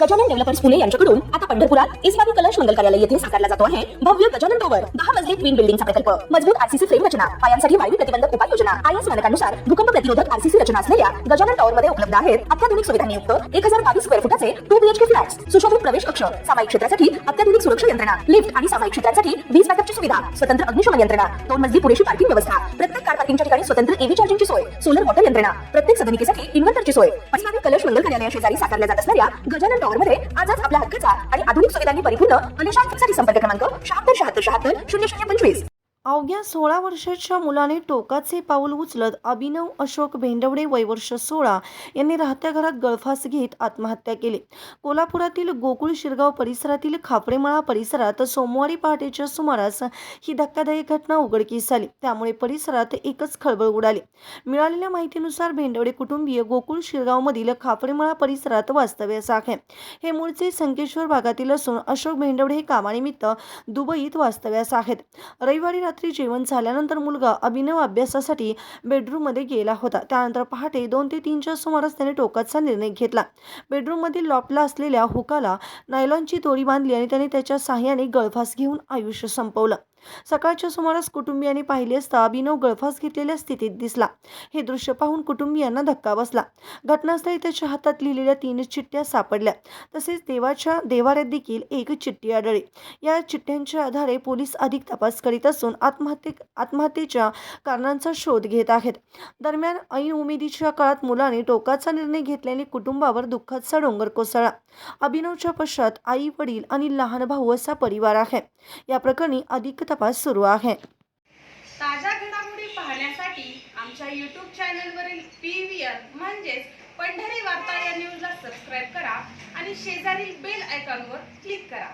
Gajanan developers Pune यांच्याकडून आता पंढरपुरात इस्मानी कलश मंगल कार्यालय येथे साकारला जातो आहे भव्य गजानन टॉवर 10 मजली ट्विन बिल्डिंगचा प्रकल्प। मजबूत आरसीसी फ्रेम रचना, पायांसाठी वायू प्रतिबंधक उपाययोजना, आयएस मानकानुसार भूकंप प्रतिरोधक आरसीसी रचना असलेल्या गजानन टॉवर मध्ये उपलब्ध आहेत अत्याधुनिक सुविधांनी युक्त 1022 स्क्वेअर फुटाचे 2 बीएचके फ्लॅट्स, सुशोभित प्रवेश कक्ष, सामायिक क्षेत्रासाठी अत्याधुनिक सुरक्षा यंत्रणा, लिफ्ट आणि सामायिक क्षेत्रासाठी वीज बॅकअपची सुविधा, स्वतंत्र अग्निशमन यंत्रणा, 2 मजली पुरेशी पार्किंग व्यवस्था, प्रत्येक कार पार्किंगच्या ठिकाणी स्वतंत्र ईव्ही चार्जिंगची सोय, सोलर वॉटर यंत्रणा, प्रत्येक सदनिकेसाठी इन्व्हर्टरची सोय। इस्मानी कलश मंगल कार्यालया शेजारी साकारल्या जात असणाऱ्या गजानन टॉवर मध्ये आजच आपल्या हक्काचा आणि आधुनिक सुविधांनी परिपूर्ण अलिशान संपर्क क्रमांक 76 अवघ्या 16 वर्षाच्या मुलाने टोकाचे पाऊल उचलत अभिनव अशोक भेंडवडे वय वर्ष 16 यांनी राहत्या घरात गळफास घेत आत्महत्या केली। कोल्हापुरातील गोकुळ शिरगाव परिसरातील खापरेमळा परिसरात सोमवारी पहाटेच्या सुमारास ही धक्कादायक घटना उघडकीस आली, त्यामुळे परिसरात एकच खळबळ उडाली। मिळालेल्या माहितीनुसार भेंडवडे कुटुंबीय गोकुळ शिरगावमधील खापरेमळा परिसरात वास्तव्यास आहे। हे मूळचे संकेश्वर भागातील असून अशोक भेंडवडे हे कामानिमित्त दुबईत वास्तव्यास आहेत। रविवारी रात्री जेवण झाल्यानंतर मुलगा अभिनव अभ्यासासाठी बेडरूम मध्ये गेला होता। त्यानंतर पहाटे 2 ते 3 च्या सुमारास त्याने टोकाचा निर्णय घेतला। बेडरूम मध्ये लॉफ्टला असलेल्या हुकाला नायलॉनची दोरी बांधली आणि त्याने त्याच्या साहाय्याने गळफास घेऊन आयुष्य संपवलं। सकाळच्या सुमारास कुटुंबियांनी पाहिले असता अभिनव गळफास घेतलेल्या स्थितीत दिसला। हे दृश्य पाहून कुटुंबियांना धक्का बसला। घटनास्थळी त्याच्या हातात लिहिलेल्या 3 चिठ्ठ्या सापडल्या, तसेच देवाच्या देवाऱ्यात देखील एक चिठ्ठी आढळली। या चिठ्ठ्यांच्या आधारे पोलीस अधिक तपास करीत असून आत्महत्येच्या कारणांचा शोध घेत आहेत। दरम्यान ऐन उमेदीच्या काळात मुलाने टोकाचा निर्णय घेतल्याने कुटुंबावर दुःखाचा डोंगर कोसळला। अभिनवच्या पश्चात आई, वडील आणि लहान भाऊ असा परिवार आहे। या प्रकरणी अधिक तपास सुरू आहे। ताज्या घडामोडी पाहण्यासाठी आमच्या YouTube चॅनलवरील PVR म्हणजेच पंढरी वार्ता या न्यूजला सबस्क्राइब करा आणि शेजारील बेल आयकॉनवर क्लिक करा।